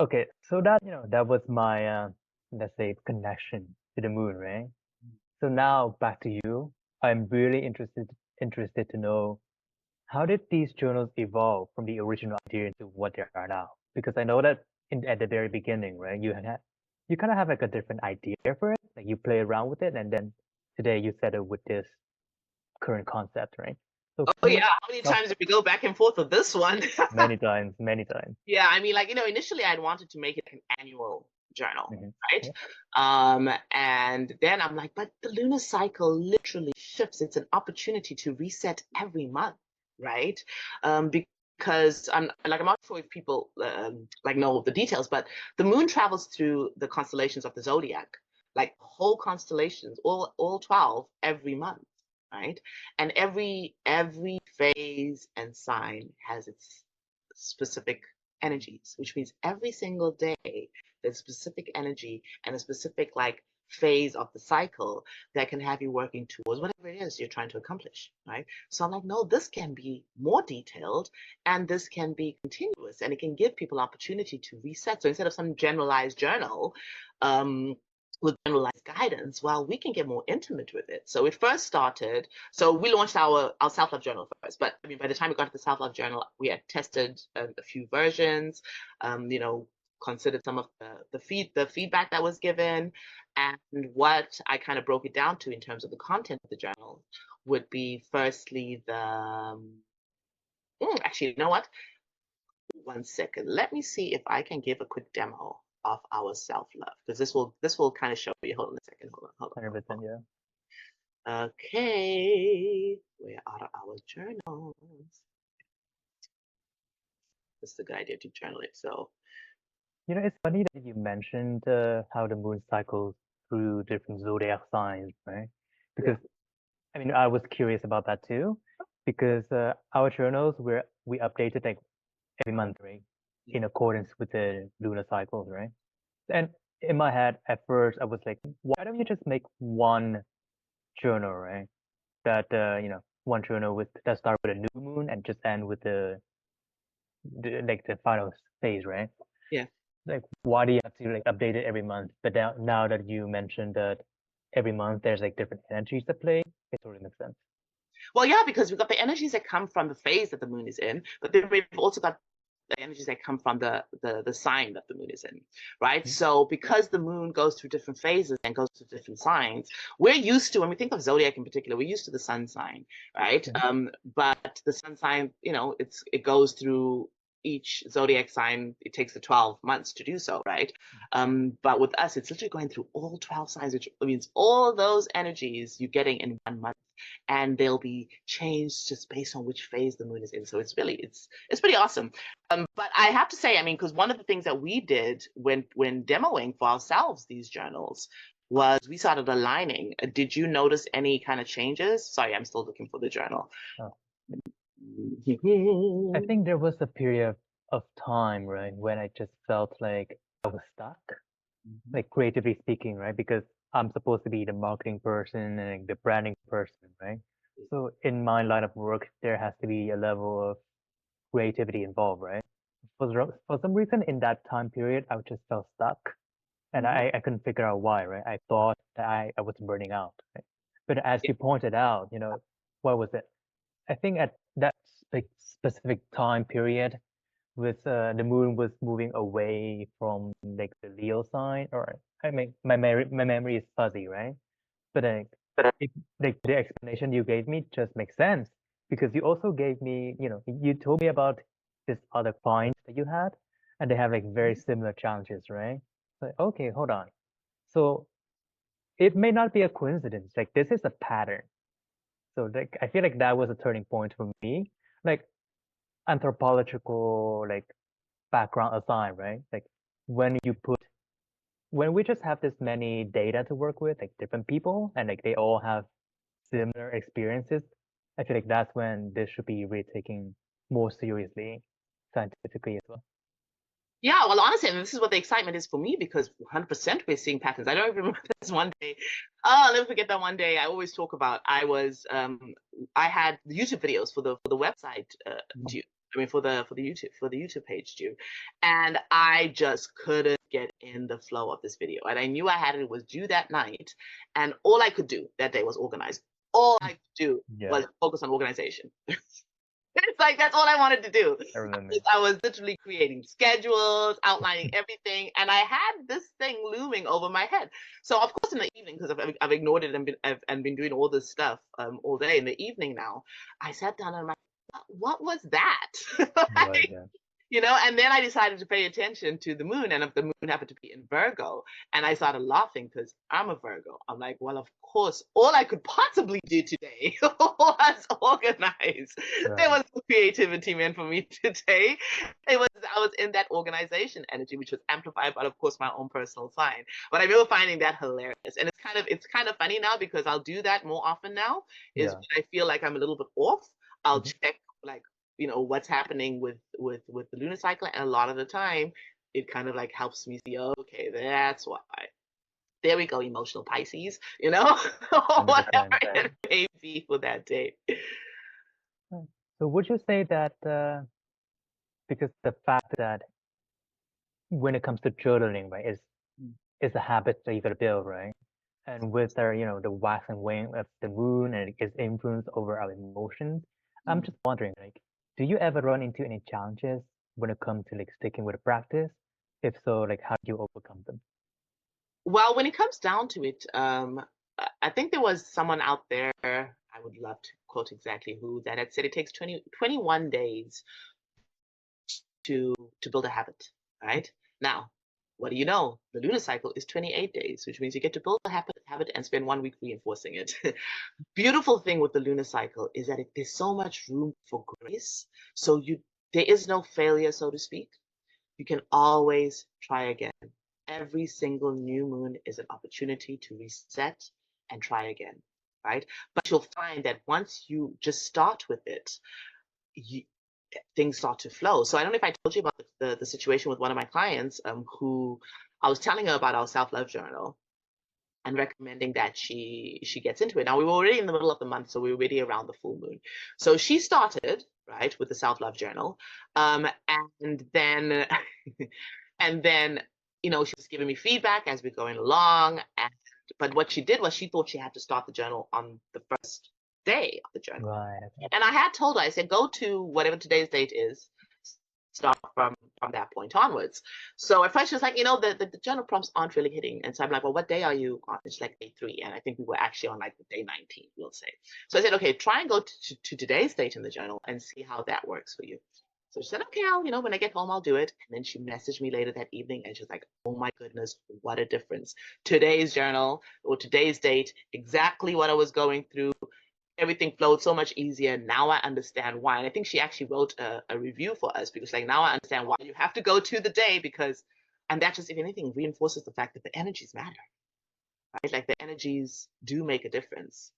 Okay, so that that was my let's say connection to the moon, right? So now back to you. I'm really interested to know how did these journals evolve from the original idea into what they are now? Because I know that at the very beginning, right, you kind of have like a different idea for it, like you play around with it, and then today you settle with this current concept, right? So Oh can you yeah, how many tell times did we go back and forth with this one? many times, many times. Yeah, I mean, like, initially I'd wanted to make it an annual journal, Hmm. right? Yeah. And then I'm like, but the lunar cycle literally shifts. It's an opportunity to reset every month, right? Because I'm not sure if people like know the details, but the moon travels through the constellations of the zodiac, like whole constellations, all 12 every month, right? And every phase and sign has its specific energies, which means every single day there's specific energy and a specific like phase of the cycle that can have you working towards whatever it is you're trying to accomplish, right? So I'm like, no, this can be more detailed and this can be continuous and it can give people opportunity to reset. So instead of some generalized journal, um, with generalized guidance, well, we can get more intimate with it. So it first started, so we launched our self-love journal first, but I mean, by the time we got to the self-love journal, we had tested a few versions, considered some of the feedback that was given, and what I kind of broke it down to in terms of the content of the journal would be firstly actually, you know what? 1 second. Let me see if I can give a quick demo of our self-love because this will kind of show you. Hold on a second. Hold on. Hold on. Hold 100%, yeah. on. Okay. Where are our journals? This is the good idea to journal it. So It's funny that you mentioned how the moon cycles through different zodiac signs, right? yeah. Because I mean, I was curious about that too, because our journals we updated like every month, right, Yeah. in accordance with the lunar cycles, right? And in my head, at first, I was like, why don't you just make one journal, right? That one journal with that start with a new moon and just end with the final phase, right? Yeah. Like, why do you have to like update it every month? But now that you mentioned that every month there's like different energies that play, it totally makes sense. Well, yeah, because we've got the energies that come from the phase that the moon is in, but then we've also got the energies that come from the sign that the moon is in, right? Mhm. So because the moon goes through different phases and goes through different signs, we're used to when we think of zodiac in particular, we're used to the sun sign, right? Mhm. But the sun sign, it goes through each zodiac sign. It takes the 12 months to do so, right? But with us, it's literally going through all 12 signs, which means all those energies you're getting in 1 month and they'll be changed just based on which phase the moon is in. So it's pretty awesome. But I have to say, I mean, because one of the things that we did when demoing for ourselves these journals was we started aligning. Did you notice any kind of changes? Sorry, I'm still looking for the journal. Oh. I think there was a period of time, right, when I just felt like I was stuck, like creatively speaking, right? Because I'm supposed to be the marketing person and the branding person, right? So in my line of work, there has to be a level of creativity involved, right? For some reason, in that time period, I just felt stuck, and Mhm. I couldn't figure out why, right? I thought that I was burning out, right? But as Yeah. you pointed out, what was it? I think at that like specific time period, with the moon was moving away from like the Leo sign, or I mean, my memory is fuzzy, right? But it, like the explanation you gave me just makes sense because you also gave me, you told me about this other client that you had, and they have like very similar challenges, right? Like, okay, hold on. So it may not be a coincidence. Like this is a pattern. So like I feel like that was a turning point for me. Like anthropological like background aside, right? Like when you put when we just have this many data to work with, like different people, and like they all have similar experiences, I feel like that's when this should be really taken more seriously, scientifically as well. Yeah, well, honestly, and this is what the excitement is for me because 100% we're seeing patterns. I don't even remember this one day. Oh, I'll never forget that one day. I always talk about I had YouTube videos for the website. I mean, for the YouTube page too, and I just couldn't get in the flow of this video. And I knew I had it was due that night, and all I could do that day was organize. All I could do Yeah, was focus on organization. It's like that's all I wanted to do. I remember. I was literally creating schedules, outlining everything, and I had this thing looming over my head. So of course in the evening, because I've ignored it and been doing all this stuff all day. In the evening now, I sat down and I'm like, what was that? Right, Like, yeah. and then I decided to pay attention to the moon, and if the moon happened to be in Virgo, and I started laughing because I'm a Virgo. I'm like, well, of course, all I could possibly do today was organize. There Right. was no creativity meant for me today. I was in that organization energy, which was amplified by, of course, my own personal sign. But I remember finding that hilarious, and it's kind of funny now because I'll do that more often now. Is Yeah. when I feel like I'm a little bit off, I'll Mhm. check like what's happening with the lunar cycle, and a lot of the time it kind of like helps me see, okay, that's why. There we go, emotional Pisces, or whatever 100%. it may be for that day. Right. So would you say that because the fact that when it comes to journaling, right, is a habit that you gotta build, right? And with our, the wax and wane of the moon and its influence over our emotions, I'm just wondering, like, do you ever run into any challenges when it comes to like sticking with a practice? If so, like, how do you overcome them? Well, when it comes down to it, I think there was someone out there, I would love to quote exactly who, that had said it takes 21 days to build a habit, right? Now, what do you know? The lunar cycle is 28 days, which means you get to build a habit and spend 1 week reinforcing it. Beautiful thing with the lunar cycle is that there's so much room for grace. So there is no failure, so to speak. You can always try again. Every single new moon is an opportunity to reset and try again, right? But you'll find that once you just start with it, you, things start to flow. So I don't know if I told you about the situation with one of my clients, who I was telling her about our self-love journal and recommending that she gets into it. Now we were already in the middle of the month, so we were already around the full moon. So she started right with the self-love journal, and then and then she was giving me feedback as we're going along. But what she did was she thought she had to start the journal on the first day of the journal. Right. Okay. And I had told her, I said, go to whatever today's date is, start from that point onwards. So at first she was like, the journal prompts aren't really hitting. And so I'm like, well, what day are you on? It's like day 3. And I think we were actually on like day 19, we'll say. So I said, okay, try and go to today's date in the journal and see how that works for you. So she said, okay, when I get home, I'll do it. And then she messaged me later that evening and she was like, oh my goodness, what a difference. Today's journal or today's date, exactly what I was going through. Everything flowed so much easier. Now I understand why. And I think she actually wrote a review for us because like now I understand why you have to go to the day and that just, if anything, reinforces the fact that the energies matter, right? Like the energies do make a difference.